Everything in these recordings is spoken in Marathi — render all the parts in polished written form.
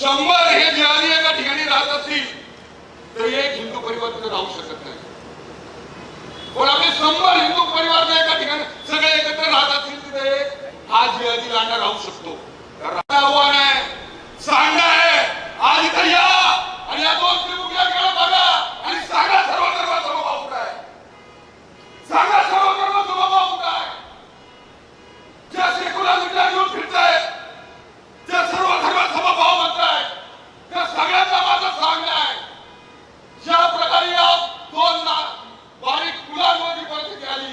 100 हे जिहादी एका ठिकाणी राहत असतील तर एक हिंदू परिवार तिथे राहू शकत नाही. पण आपले 100 हिंदू परिवार एका ठिकाणी सगळे एकत्र राहत असतील तिथे हा जिहादी लांडा राहू शकतो. आव्हान आहे, सांगा आहे, आज इथं या आणि या 2 त्रिमुखीला बघा आणि सांगा सर्व धर्म समभाव कुठे आहे, सांगा सर्व धर्म समभाव कुठे आहे. ज्या सेक्युलरिटीला घेऊन फिरताय, ज्या सर्व धर्म समभाव म्हणताय, त्या सगळ्यांना माझं सांगणं आहे, ज्या प्रकारे या 2 बारीक मुलांवरची परिस्थिती आली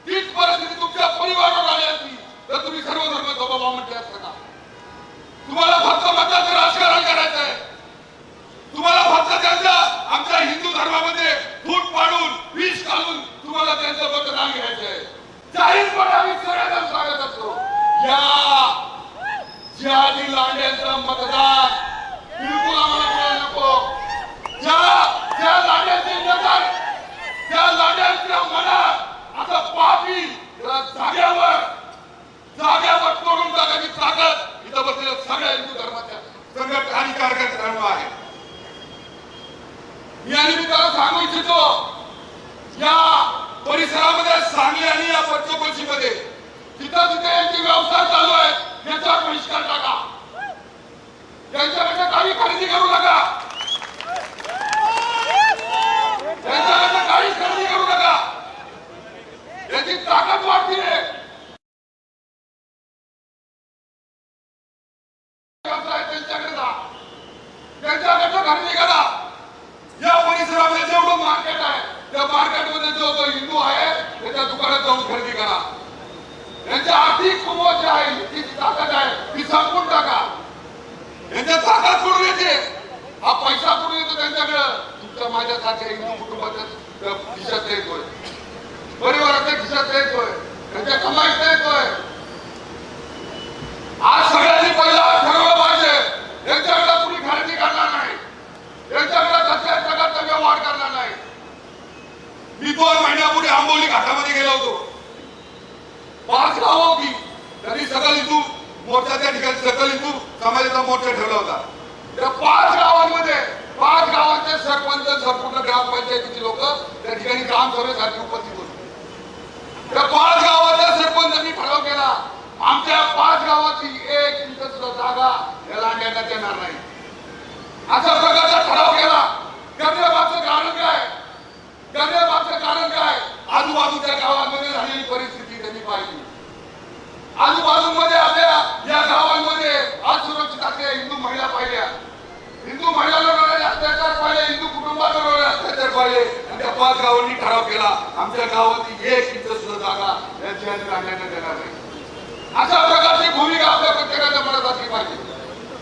तीच परिस्थिती तुमच्या परिवारावर आली असती तर तुम्ही सर्व धर्म समभाव म्हटले असता का? तुम्हाला फक्त मताचं राजकारण करायचं आहे, तुम्हाला फक्त त्यांच्या आमच्या हिंदू धर्मामध्ये फूट पाडून विष घालून तुम्हाला त्यांचं मतदान घ्यायचं आहे. जाहीरपणे आम्ही सगळ्यांना सांगत असतो, या जिहादी लांड्यांचं मतदान बिलकुल आम्हाला मिळालं नको. ज्या लांड्यांचे नजर, त्या लांड्यांच्या मनात आता पापी जाग्यावर तोडून टाकायची ताकद इथं बसलेल्या सगळ्या हिंदू धर्माच्या संघटना कार्यकर्त्यांना आहे. मी आणि मी त्याला सांगू इच्छितो, या परिसरामध्ये सांगली आणि या पंचकोशीमध्ये जिथं जिथे यांचे व्यवसाय चालू आहेत याच्यावर बहिष्कार टाका, त्यांच्याकडे काही खरेदी करू नका, त्यांच्याकडे काही खरेदी करू नका. याची ताकद वाढते. त्यांच्याकडे खरेदी करा. या परिसरामध्ये जेवढं मार्केट आहे त्या मार्केटमध्ये जो हिंदू आहे त्याच्या दुकानात जाऊन खरेदी करा. यांच्या आर्थिक कुमोच जी आहे, जी ताकद आहे ती संपून टाका. यांच्या ताकद कुठून येते, हा पैसा कुठून येतो त्यांच्याकडे? तुमच्या माझ्यासारख्या हिंदू कुटुंबाच्या खिशात येतोय, परिवाराच्या खिशात येतोय, त्यांच्या कमाईत येतोय. आज सगळ्यांनी पहिला ठरवलं पाहिजे, यांच्याकडे कुणी खरेदी करणार नाही, यांच्याकडे कसल्याच प्रकारचा व्यवहार करणार नाही. मी 2 महिन्यापूर्वी आंबोली घाटामध्ये गेलो होतो. 5 गावं होती, त्यांनी सकल हिंदू मोर्चा त्या ठिकाणी सकल हिंदू समाजाचा मोर्चा ठेवला होता. त्या 5 गावांमध्ये 5 गावांचे सरपंच, संपूर्ण ग्रामपंचायतीचे लोक त्या ठिकाणी ग्रामसभेसाठी उपस्थित होते. त्या 5 गावाच्या सरपंचांनी ठराव केला, आमच्या 5 गावाची 1 इंच सुद्धा जागा या लांड्यांना देणार नाही, अशा प्रकारचा ठराव केला. करण्यामागचं कारण काय? करण्यामागचं कारण काय? आजूबाजूच्या गावांमध्ये झालेली परिस्थिती त्यांनी पाहिली. आजूबाजूमध्ये आपल्या या गावांमध्ये असुरक्षित असलेल्या हिंदू महिला पाहिल्या, हिंदू महिलांवर होणारे अत्याचार पाहिले, हिंदू कुटुंबावर होणारे अत्याचार पाहिले. आणि त्या 5 गावांनी ठराव केला, आमच्या गावातील 1 इंच सुद्धा जागा या जिहादी लांड्यांना देणार नाही. अशा प्रकारची भूमिका आपल्या प्रत्येकाच्या मनात असली पाहिजे.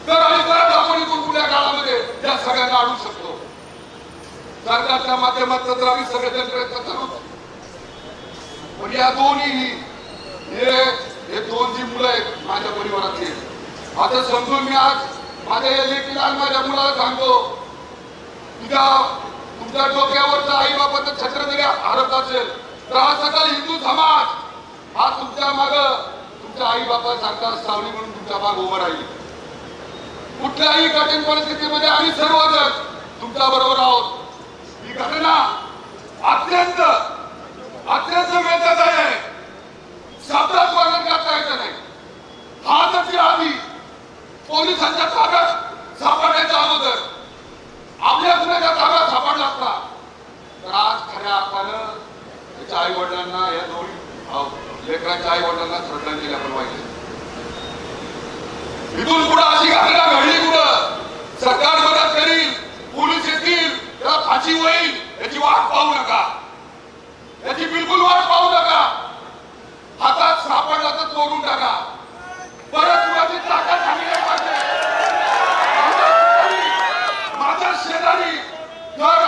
तर आणि तरच आपण इथून पुढच्या काळामध्ये या सगळ्यांना आणू शकतो. सरकारच्या माध्यमातून तर आम्ही सगळेजण प्रयत्न करू, पण या दोन्ही हे 2 जी मुलं आहेत माझ्या परिवारातली, आता समजून मी आज माझ्या या लेकीला आणि माझ्या मुलाला सांगतो, तुमच्या डोक्यावरचा आई बापाचं छत्र जरी हरत असेल तर हा सगळा हिंदू समाज हा तुमच्या माग, तुमच्या आई बापासारखा सावली म्हणून तुमच्या माग उभं राहील. कुठल्याही कठीण परिस्थितीमध्ये आम्ही सर्वजण तुमच्या बरोबर आहोत. ही घटना अत्यंत वेदनादायक आहे, शब्दात वर्णन करता येत नाही. हा तर जिहादी पोलिसांच्या ताब्यात सापडण्याच्या अगोदर आपल्या गुन्ह्याच्या ताब्यात सापडला असता तर आज खऱ्या अर्थानं त्याच्या आई वडिलांना, या दोन्ही लेकरांच्या आई वडिलांना श्रद्धांजली आपण वाहिली. इथून पुढे अशी घटना घडली कुठं सरकार मदत करील, पोलीस येतील, त्याला फाशी होईल, याची वाट पाहू नका, याची बिलकुल वाट पाहू नका. हातात सापडला तर तोडून टाका. परत कुणाची ताकद झाली नाही पाहिजे. माझा शेजारी घर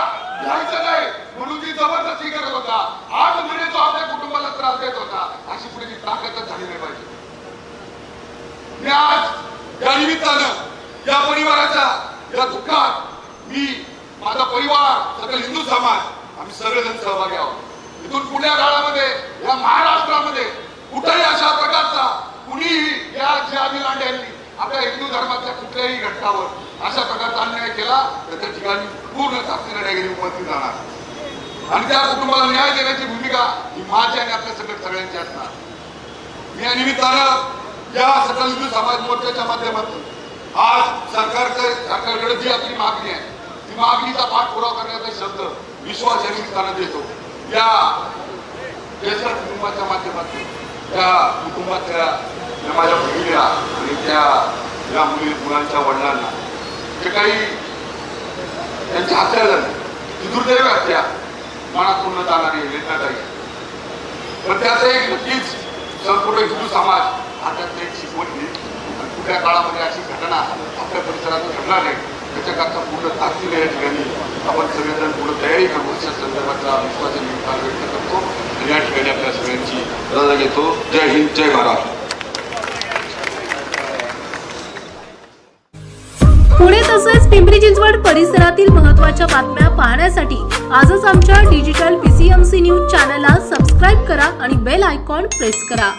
घ्यायचं नाही म्हणून ती जबरदस्ती करत होता, 8 महिने तो आपल्या कुटुंबाला त्रास देत होता, अशी पुढे ती ताकदच झाली नाही पाहिजे. मी आज या निमित्तानं या परिवाराच्या या दुःखात मी, माझा परिवार, सगळे हिंदू समाज आम्ही सगळेजण सहभागी आहोत. इथून पुढच्या काळामध्ये या महाराष्ट्रामध्ये कुठेही अशा प्रकारचा कुणीही या जिहादी लांड्यांनी आपल्या हिंदू धर्माच्या कुठल्याही घटकावर अशा प्रकारचा अन्याय केला तर त्या ठिकाणी पूर्ण शास्त्रीय लढाई उपस्थित जाणार आणि त्या कुटुंबाला न्याय देण्याची भूमिका ही माझी आणि आपल्या सगळ्यांची असणार। या निमित्तानं या सकल हिंदू समाज मोर्चाच्या माध्यमातून आज सरकारकडे जी आपली मागणी आहे ती मागणीचा पाठपुरावा करण्याचा शब्द विश्वास या निमित्तानं देतो। या देशा कुटुंबाच्या माध्यमातून त्या कुटुंबातल्या माझ्या बहिणीला आणि त्या मुलांच्या वडिलांना जे काही त्यांच्या हत्या झाली ती दुर्दैवी हत्या मनातून न जाणारी वेदनादायी, पण त्याचा एक नक्कीच संपूर्ण हिंदू समाज हा त्यात एक शिकवण घेईल आणि पुढल्या काळामध्ये अशी घटना आपल्या परिसरात घडणार नाही त्याच्याकरता पूर्ण ताकदीने या ठिकाणी आपण सगळेजण पूर्ण तयारी करू अशा संदर्भातला विश्वास व्यक्त करतो आणि या ठिकाणी आपल्या सगळ्यांची रजा घेतो। जय हिंद, जय महाराष्ट्र। पुणे तसेच पिंपरी चिंचवड परिसरातील महत्त्वाच्या बातम्या पाहण्यासाठी आजच आमच्या डिजिटल PCMC न्यूज चॅनलला सबस्क्राईब करा आणि बेल आयकॉन प्रेस करा।